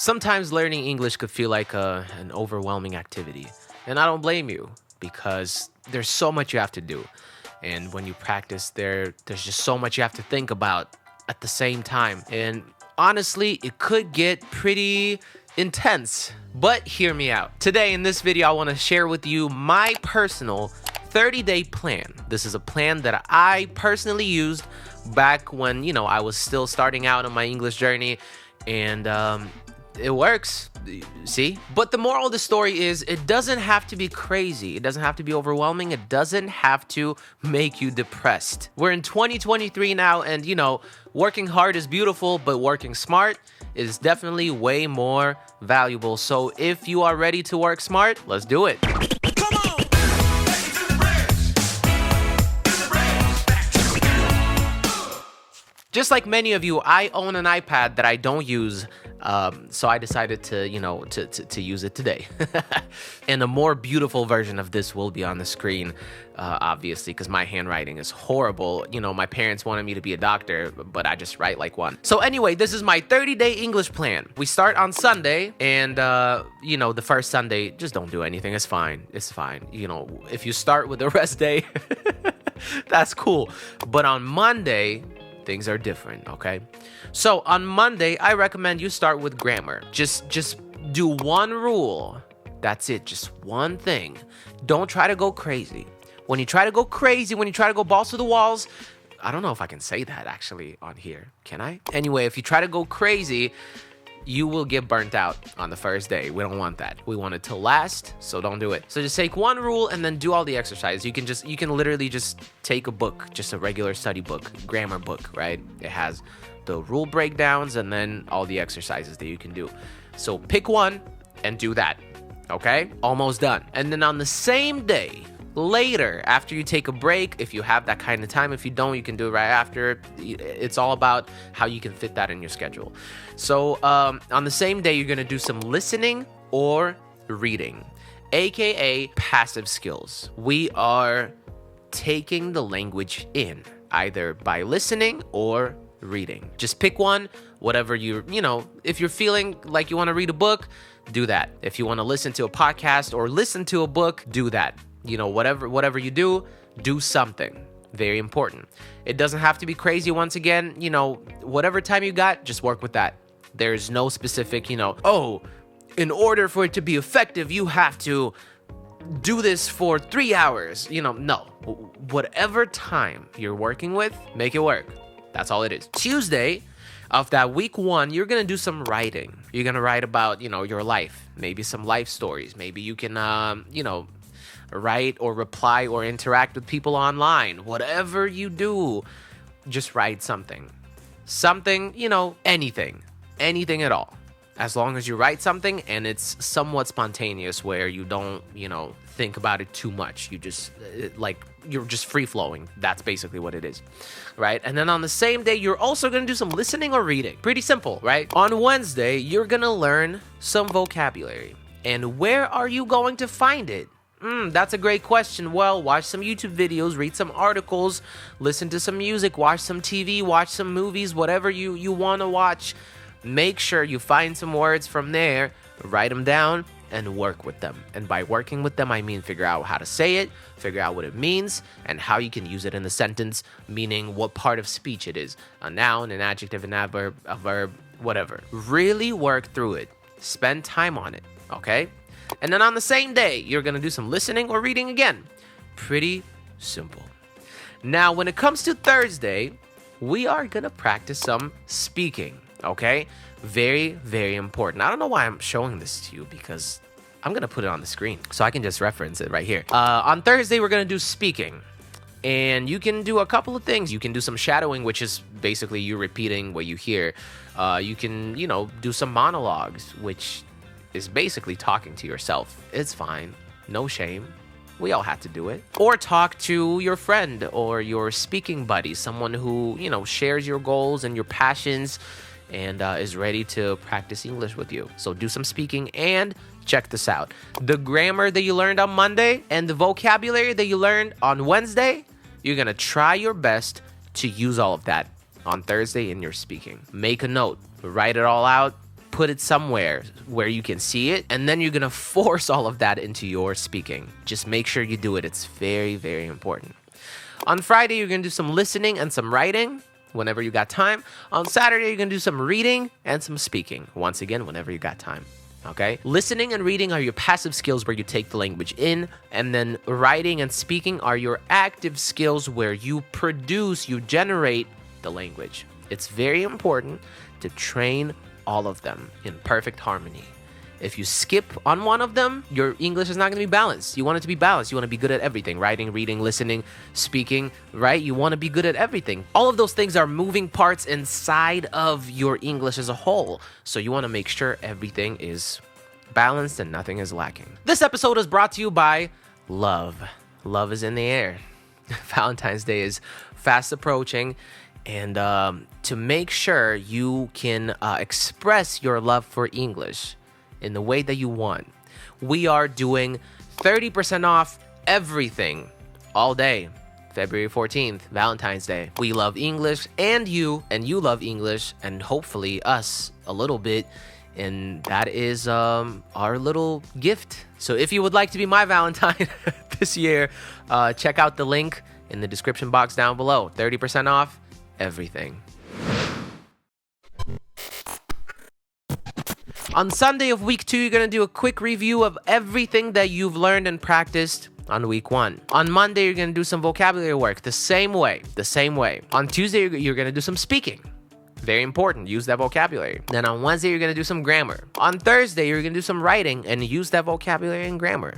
Sometimes learning English could feel like an overwhelming activity. And I don't blame you because there's so much you have to do. And when you practice, there's just so much you have to think about at the same time. And honestly, it could get pretty intense. But hear me out. Today in this video, I want to share with you my personal 30-day plan. This is a plan that I personally used back when, I was still starting out on my English journey. And it works, see? But the moral of the story is it doesn't have to be crazy. It doesn't have to be overwhelming. It doesn't have to make you depressed. We're in 2023 now, and working hard is beautiful, but working smart is definitely way more valuable. So if you are ready to work smart, let's do it. Just like many of you, I own an iPad that I don't use, so I decided to use it today. And a more beautiful version of this will be on the screen, obviously, because my handwriting is horrible. My parents wanted me to be a doctor, but I just write like one. So anyway, this is my 30-day English plan. We start on Sunday, and the first Sunday, just don't do anything. It's fine. It's fine. If you start with a rest day, that's cool. But on Monday, things are different, okay? So on Monday, I recommend you start with grammar. Just do one rule. That's it, just one thing. Don't try to go crazy. When you try to go crazy, when you try to go balls to the walls, I don't know if I can say that actually on here. Can I? Anyway, if you try to go crazy, you will get burnt out on the first day. We don't want that. We want it to last, so don't do it. So just take one rule and then do all the exercises. You can literally just take a book, just a regular study book, grammar book, right? It has the rule breakdowns and then all the exercises that you can do. So pick one and do that, okay? Almost done. And then on the same day, later, after you take a break, if you have that kind of time, if you don't, you can do it right after. It's all about how you can fit that in your schedule. So on the same day, you're gonna do some listening or reading, aka passive skills. We are taking the language in, either by listening or reading. Just pick one, whatever if you're feeling like you wanna read a book, do that. If you wanna listen to a podcast or listen to a book, do that. Whatever you do something. Very important. It doesn't have to be crazy. Once again, whatever time you got, just work with that. There's no specific, in order for it to be effective, you have to do this for 3 hours. No. Whatever time you're working with, make it work. That's all it is. Tuesday of that week 1, you're going to do some writing. You're going to write about, your life, maybe some life stories. Maybe you can, write or reply or interact with people online. Whatever you do, just write something, anything at all. As long as you write something and it's somewhat spontaneous, where you don't, think about it too much. You're just free flowing. That's basically what it is, right? And then on the same day, you're also going to do some listening or reading. Pretty simple, right? On Wednesday, you're going to learn some vocabulary. And where are you going to find it? That's a great question. Well, watch some YouTube videos, read some articles, listen to some music, watch some TV, watch some movies, whatever you want to watch. Make sure you find some words from there, write them down, and work with them. And by working with them, I mean figure out how to say it, figure out what it means, and how you can use it in the sentence, meaning what part of speech it is. A noun, an adjective, an adverb, a verb, whatever. Really work through it. Spend time on it, okay? And then on the same day, you're going to do some listening or reading again. Pretty simple. Now, when it comes to Thursday, we are going to practice some speaking, okay? Very, very important. I don't know why I'm showing this to you, because I'm going to put it on the screen so I can just reference it right here. On Thursday, we're going to do speaking. And you can do a couple of things. You can do some shadowing, which is basically you repeating what you hear. You can, do some monologues, which is basically talking to yourself. It's fine. No shame. We all have to do it. Or talk to your friend or your speaking buddy, someone who, shares your goals and your passions and is ready to practice English with you. So do some speaking, and check this out. The grammar that you learned on Monday and the vocabulary that you learned on Wednesday, you're going to try your best to use all of that on Thursday in your speaking. Make a note, write it all out, put it somewhere where you can see it, and then you're gonna force all of that into your speaking. Just make sure you do it. It's very, very important. On Friday, you're gonna do some listening and some writing whenever you got time. On Saturday, you're gonna do some reading and some speaking. Once again, whenever you got time. Okay? Listening and reading are your passive skills where you take the language in, and then writing and speaking are your active skills where you produce, you generate the language. It's very important to train all of them in perfect harmony. If you skip on one of them, your English is not going to be balanced. You want it to be balanced. You want to be good at everything. Writing, reading, listening, speaking, right? You want to be good at everything. All of those things are moving parts inside of your English as a whole. So you want to make sure everything is balanced and nothing is lacking. This episode is brought to you by love. Love is in the air. Valentine's Day is fast approaching. And to make sure you can express your love for English in the way that you want, we are doing 30% off everything all day. February 14th, Valentine's Day. We love English, and you love English, and hopefully us a little bit. And that is our little gift. So if you would like to be my Valentine this year, check out the link in the description box down below. 30% off everything. On Sunday of week 2, you're going to do a quick review of everything that you've learned and practiced on week 1. On Monday, you're going to do some vocabulary work the same way. On Tuesday, you're going to do some speaking. Very important. Use that vocabulary. Then on Wednesday, you're going to do some grammar. On Thursday, you're going to do some writing and use that vocabulary and grammar.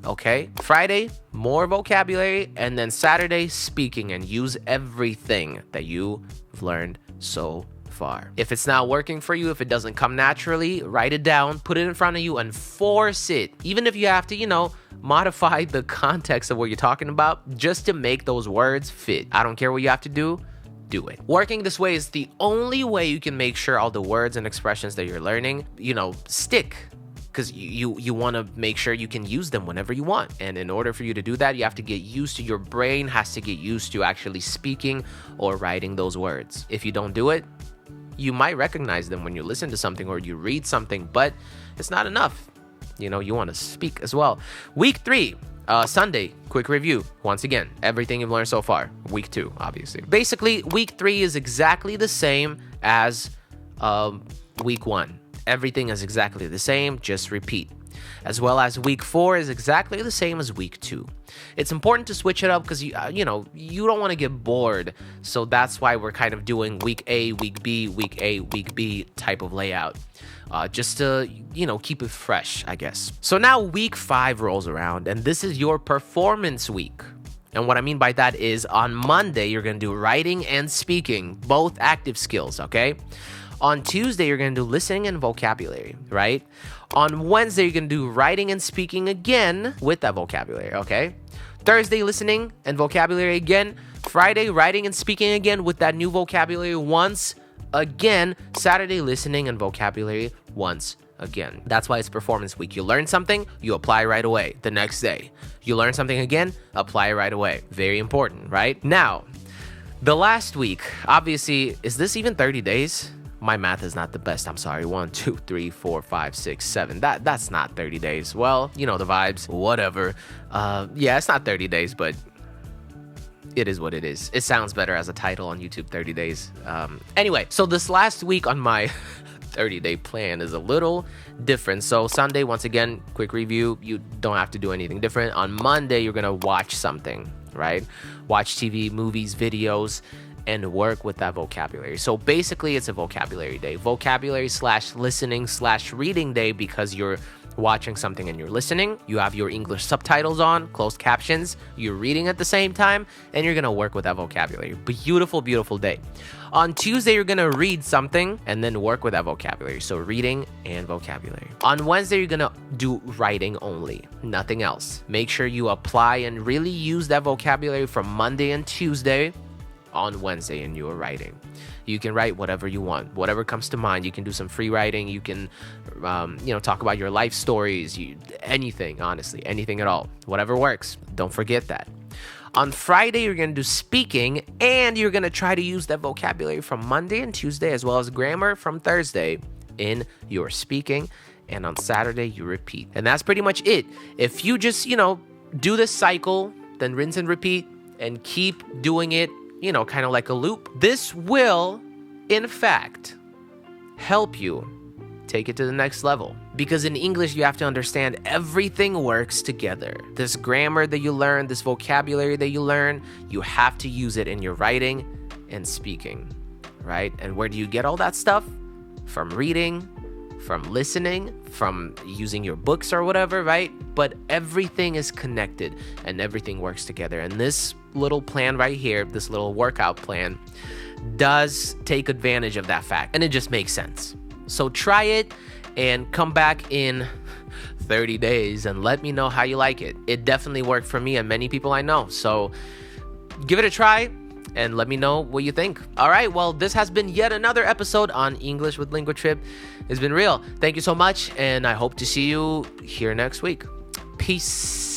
Okay? Friday, more vocabulary. And then Saturday, speaking, and use everything that you've learned so far. If it's not working for you, if it doesn't come naturally, write it down, put it in front of you, and force it. Even if you have to, modify the context of what you're talking about just to make those words fit. I don't care what you have to do. Do it. Working this way is the only way you can make sure all the words and expressions that you're learning, stick. Because you want to make sure you can use them whenever you want. And in order for you to do that, you have to get used to, your brain has to get used to actually speaking or writing those words. If you don't do it, you might recognize them when you listen to something or you read something, but it's not enough. You want to speak as well. Week 3. Sunday, quick review. Once again, everything you've learned so far. Week 2, obviously. Basically, week 3 is exactly the same as week 1. Everything is exactly the same, just repeat. As well as week 4 is exactly the same as week 2. It's important to switch it up because you don't want to get bored. So that's why we're kind of doing week A, week B, week A, week B type of layout. Just to, keep it fresh, I guess. So now week 5 rolls around, and this is your performance week. And what I mean by that is on Monday, you're going to do writing and speaking, both active skills, okay? On Tuesday, you're going to do listening and vocabulary, right? On Wednesday, you're going to do writing and speaking again with that vocabulary, okay? Thursday, listening and vocabulary again. Friday, writing and speaking again with that new vocabulary once again. Saturday, listening and vocabulary once again. That's why it's performance week. You learn something, you apply right away the next day. You learn something again, apply right away. Very important, right? Now, the last week, obviously, is this even 30 days? My math is not the best. I'm sorry. 1, 2, 3, 4, 5, 6, 7. That's not 30 days. Well, the vibes. Whatever. Yeah, it's not 30 days, but it is what it is. It sounds better as a title on YouTube, 30 days. Anyway, so this last week on my 30-day plan is a little different. So Sunday, once again, quick review. You don't have to do anything different. On Monday, you're going to watch something, right? Watch TV, movies, videos, and work with that vocabulary. So basically, it's a vocabulary day. Vocabulary / listening / reading day because you're watching something and you're listening. You have your English subtitles on, closed captions. You're reading at the same time, and you're going to work with that vocabulary. Beautiful, beautiful day. On Tuesday, you're going to read something and then work with that vocabulary. So reading and vocabulary. On Wednesday, you're going to do writing only, nothing else. Make sure you apply and really use that vocabulary from Monday and Tuesday on Wednesday in your writing. You can write whatever you want, whatever comes to mind. You can do some free writing. You can, talk about your life stories, anything, honestly, anything at all, whatever works. Don't forget that. On Friday, you're going to do speaking, and you're going to try to use that vocabulary from Monday and Tuesday, as well as grammar from Thursday in your speaking. And on Saturday, you repeat. And that's pretty much it. If you just, do this cycle, then rinse and repeat, and keep doing it, kind of like a loop, this will, in fact, help you take it to the next level. Because in English, you have to understand everything works together. This grammar that you learn, this vocabulary that you learn, you have to use it in your writing and speaking, right? And where do you get all that stuff? From reading, from listening, from using your books or whatever, right? But everything is connected and everything works together. And this little plan right here, this little workout plan, does take advantage of that fact. And it just makes sense. So try it and come back in 30 days and let me know how you like it. It definitely worked for me and many people I know. So give it a try and let me know what you think. All right, well, this has been yet another episode on English with LinguaTrip. It's been real. Thank you so much, and I hope to see you here next week. Peace.